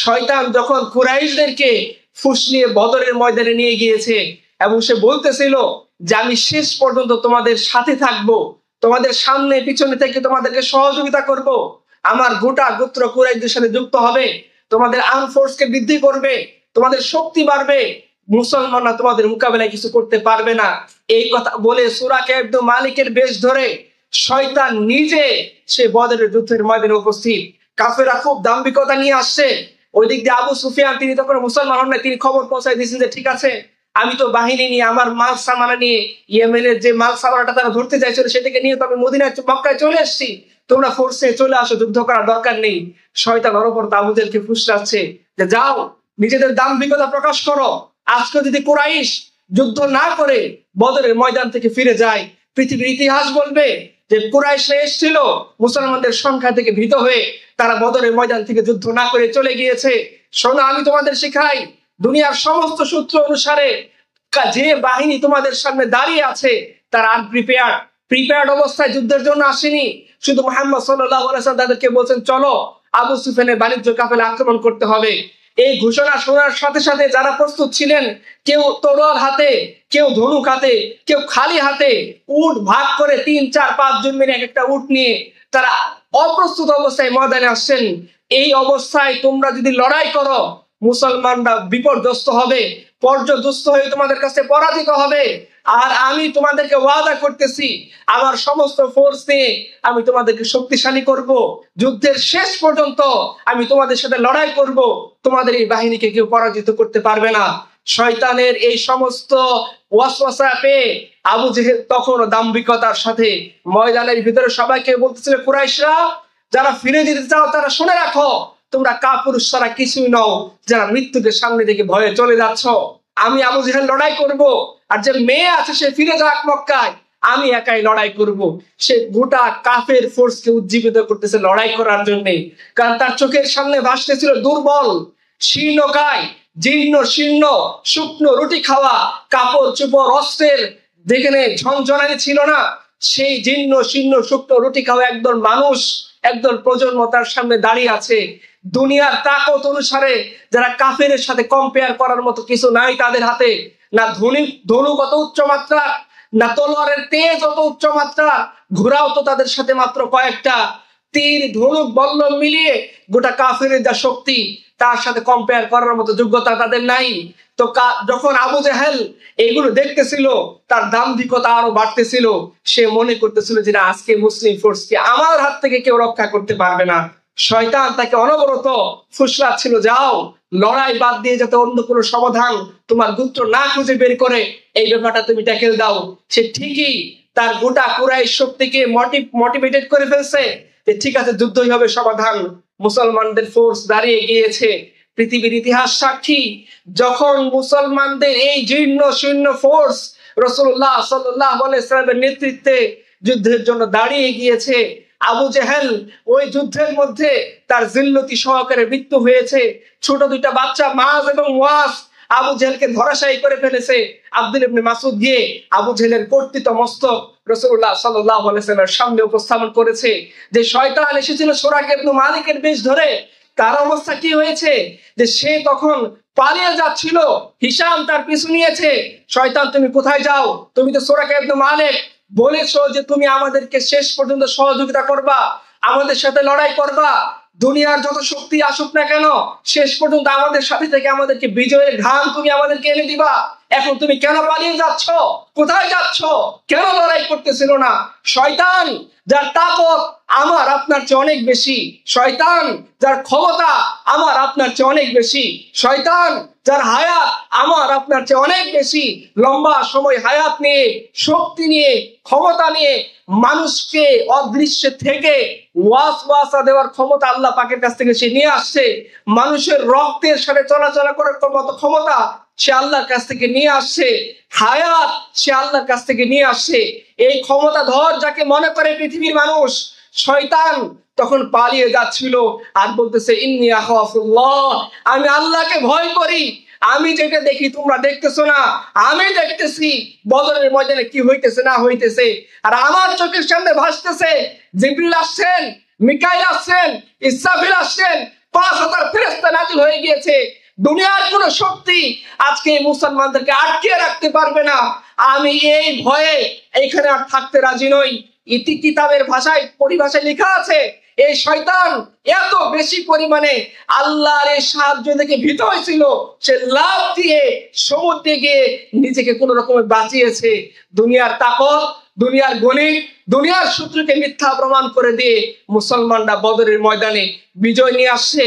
শয়তান যখন কুরাইশদেরকে ফুঁস নিয়ে বদরের ময়দানে নিয়ে গিয়েছে এবং সে বলতেছিল যে আমি শেষ পর্যন্ত তোমাদের সাথে থাকবো, তোমাদের সামনে পিছনে থেকে তোমাদেরকে সহযোগিতা করব, আমার গোটা গোত্র কুরাইশদের সাথে যুক্ত হবে, তোমাদের আর্ম ফোর্সকে বৃদ্ধি করবে, তোমাদের শক্তি বাড়বে, মুসলমানরা তোমাদের মোকাবেলায় কিছু করতে পারবে না। এই কথা বলে সূরা কাব ইবনে মালিকের বেশ ধরে শয়তান নিজে সে বদরের যুদ্ধের ময়দানে উপস্থিত। কাফেররা খুব দাম্ভিকতা নিয়ে আসছে। ওই দিক দিয়ে আবু সুফিয়ান তিনি তখন মুসলমান হন না, তিনি খবর পৌঁছায় দিয়েছেন যে ঠিক আছে, আমি তো বাহিনী নিয়ে আমার মাল সামানা নিয়ে ইয়েমেনের যে মাল সামানাটা তারা ধরতে চাইছিল সেটাকে নিয়ে তো আমি মদিনায় মক্কায় চলে এসেছি, তোমরা ফোর্সে চলে আসো, যুদ্ধ করার দরকার নেই। শয়তান অনবরত আবু জেহেলকে ফুসলাচ্ছে যে যাও নিজেদের দাম্ভিকতা প্রকাশ করো, আজকে যদি কুরাইশ যুদ্ধ না করে বদরের ময়দান থেকে ফিরে যায়, পৃথিবীর ইতিহাস বলবে যে কুরাইশরা এসেছিল মুসলমানদের সংখ্যা থেকে ভীত হয়ে, তারা বদরের ময়দান থেকে যুদ্ধ না করে চলে গিয়েছে। শোনো, আমি তোমাদের শেখাই, দুনিয়ার সমস্ত সূত্র অনুসারে যে বাহিনী তোমাদের সামনে দাঁড়িয়ে আছে তারা প্রিপেয়ার্ড অবস্থায় যুদ্ধের জন্য আসেনি। শুধু মুহাম্মদ সাল্লাল্লাহু আলাইহি ওয়াসাল্লাম তাদেরকে বলছেন চলো আবু সুফিয়ানের বাণিজ্য কাফেলা আক্রমণ করতে হবে। এই ঘোষণা শোনার সাথে সাথে যারা প্রস্তুত ছিলেন, কেউ তরোয়াল হাতে, কেউ ধনুক হাতে, কেউ খালি হাতে, উট ভাগ করে 3, 4, 5 জন মিলে এক একটা উট নিয়ে তারা অপ্রস্তুত অবস্থায় ময়দানে আসছেন। এই অবস্থায় তোমরা যদি লড়াই করো, মুসলমানরা বিপর্যস্ত হবে, পর্যদস্ত হয়ে তোমাদের কাছে পরাজিত হবে। আর আমি তোমাদেরকে ওয়াদা করতেছি আমার সমস্ত ফোর্স নিয়ে আমি তোমাদেরকে শক্তিশালী করব, যুদ্ধের শেষ পর্যন্ত আমি তোমাদের সাথে লড়াই করব, তোমাদের এই বাহিনীকে কেউ পরাজিত করতে পারবে না। শয়তানের এই সমস্ত ওয়াসওয়াসা পেয়ে আবু জেহেল তখন দাম্ভিকতার সাথে ময়দানের ভিতরে সবাইকে বলতেছিল, কুরাইশরা যারা ফিরে যেতে চাও তারা শুনে রাখো, তোমরা কাপুরুষ ছাড়া কিছুই নও, যারা মৃত্যুকে সামনে থেকে ভয়ে চলে যাচ্ছ। আমি আবু জেহেল লড়াই করব, আর যে মেয়ে আছে সে ফিরে যাক মক্কায়, আমি একাই লড়াই করব। সে গোটা কাফের ফোর্সকে উজ্জীবিত করতেছে লড়াই করার জন্য, কারণ তার চোখের সামনে ভাসতেছিল দুর্বল, শীর্ণকায়, জীর্ণ শীর্ণ শুকনো রুটি খাওয়া, কাপড় চোপড় অস্ত্রের যেখানে ঝনঝনানি ছিল না, সেই জীর্ণ শীর্ণ শুকনো রুটি খাওয়া একদল মানুষ, একদল প্রজন্ম তার সামনে দাঁড়িয়ে আছে। দুনিয়ার তাকত অনুসারে যারা কাফের সাথে কম্পেয়ার করার মতো কিছু নাই তাদের হাতে, না ধনুক অত উচ্চ মাত্রা, না তলোয়ারের তেজ অত উচ্চ মাত্রা, ঘোড়াও তো তাদের সাথে মাত্র কয়েকটা, তীর ধনুক বল্লম মিলিয়ে গোটা কাফের যা শক্তি তার সাথে কম্পেয়ার করার মতো যোগ্যতা তাদের নাই। তো যখন আবু জেহেল এগুলো দেখতেছিল, তার দাম্ভিকতা আরো বাড়তেছিল। সে মনে করতেছিল যে না, আজকে মুসলিম ফোর্সকে আমার হাত থেকে কেউ রক্ষা করতে পারবে না। শয়তান তাকে অনবরত ফুসলাচ্ছিল, যাও লড়াই বাদ দিয়ে যাতে অন্য কোনো সমাধান তোমার গোত্র না খুঁজে বের করে এই ব্যাপারটা তুমি ট্যাকেল দাও। সে ঠিকই তার গোটা কুরাইশ শক্তিকে মোটিভেটেড করে ফেলছে যে ঠিক আছে, যুদ্ধই হবে সমাধান। মুসলমানদের ফোর্স দাঁড়িয়ে গিয়েছে। পৃথিবীর ইতিহাস সাক্ষী, যখন মুসলমানদের এই জীর্ণ শীর্ণ ফোর্স রাসূলুল্লাহ সাল্লাল্লাহু আলাইহি ওয়াসাল্লামের নেতৃত্বে যুদ্ধের জন্য দাঁড়িয়ে গিয়েছে, আবু জেহেল ওই যুদ্ধের মধ্যে তার জিল্লতি সহকারে মৃত্যু হয়েছে। ছোট দুইটা বাচ্চা মাজ এবং ওয়াস আবু জেহেলকে ধরাশায়ী করে ফেলেছে। আব্দুল ইবনে মাসউদ গিয়ে আবু জেহেলের কর্তৃত মস্তক রাসূলুল্লাহ সাল্লাল্লাহু আলাইহি ওয়াসাল্লামের সামনে উপস্থাপন করেছে। যে শয়তান এসেছিল সূরা কাব ইবনে মালিকের বেশ ধরে, তার অবস্থা কি হয়েছে যে সে তখন পালিয়ে যাচ্ছিল, হিশাম তার পিছু নিয়েছে। শয়তান, তুমি কোথায় যাও? তুমি তো সূরা কাব ইবনে মালিক বলেছো যে তুমি আমাদেরকে শেষ পর্যন্ত সহযোগিতা করবা, আমাদের সাথে লড়াই করবা, দুনিয়ার যত শক্তি আসুক না কেন শেষ পর্যন্ত আমাদের সাথে থেকে আমাদেরকে বিজয়ের ঘাম তুমি আমাদেরকে এনে দিবা। এখন তুমি কেন পালিয়ে যাচ্ছ? কোথায় যাচ্ছ? কেন লড়াই করতেছিল না? শয়তান, যার তাকত আমার আপনার চেয়ে অনেক বেশি, শয়তান যার ক্ষমতা আমার আপনার চেয়ে অনেক বেশি, শয়তান যার হায়াত আমার আপনার চেয়ে অনেক বেশি, লম্বা সময় হায়াত নিয়ে, শক্তি নিয়ে, ক্ষমতা নিয়ে মানুষকে অদৃশ্য থেকে ওয়াসওয়াসা দেওয়ার ক্ষমতা আল্লাহ পাকের কাছ থেকে সে নিয়ে আসছে। মানুষের রক্তের সাথে চলাচল করার মতো ক্ষমতা সে আল্লাহর কাছ থেকে নিয়ে আসছে। হায়াত সে আল্লাহর কাছ থেকে নিয়ে আসছে। এই ক্ষমতা ধর যাকে মনে করে পৃথিবীর মানুষ, শয়তান তখন পালিয়ে যাচ্ছিল আর বলতেছে, ইন্নী আখাফুল্লাহ, আমি আল্লাহকে ভয় করি। আমি যেটা দেখি তোমরা দেখতেছো না, আমি দেখতেছি বদরের ময়দানে কি হইতেছে না হইতেছে। আর আমার চোখের সামনে ভাসতেছে জিবরিল আসছেন, মিকাইল আসছেন, ইসরাফিল আসছেন, 5000 ফেরেশতা নাযিল হয়ে গিয়েছে। দুনিয়ার কোন শক্তি আজকে মুসলমানদেরকে আটকে রাখতে পারবে না। আমি এই ভয়ে এখানে আর থাকতে রাজি নই। ইতি কিতাবের ভাষায় পরিভাষায় লেখা আছে, এই শয়তান এত বেশি পরিমাণে আল্লাহর এই সাহায্য থেকে ভীত হয়েছিল, সে লাফ দিয়ে সমুদ্রে গিয়ে নিজেকে কোন রকমে বাঁচিয়েছে। দুনিয়ার তাকত, দুনিয়ার গণিত, দুনিয়ার সূত্রকে মিথ্যা প্রমাণ করে দিয়ে মুসলমানরা বদরের ময়দানে বিজয় নিয়ে আসছে।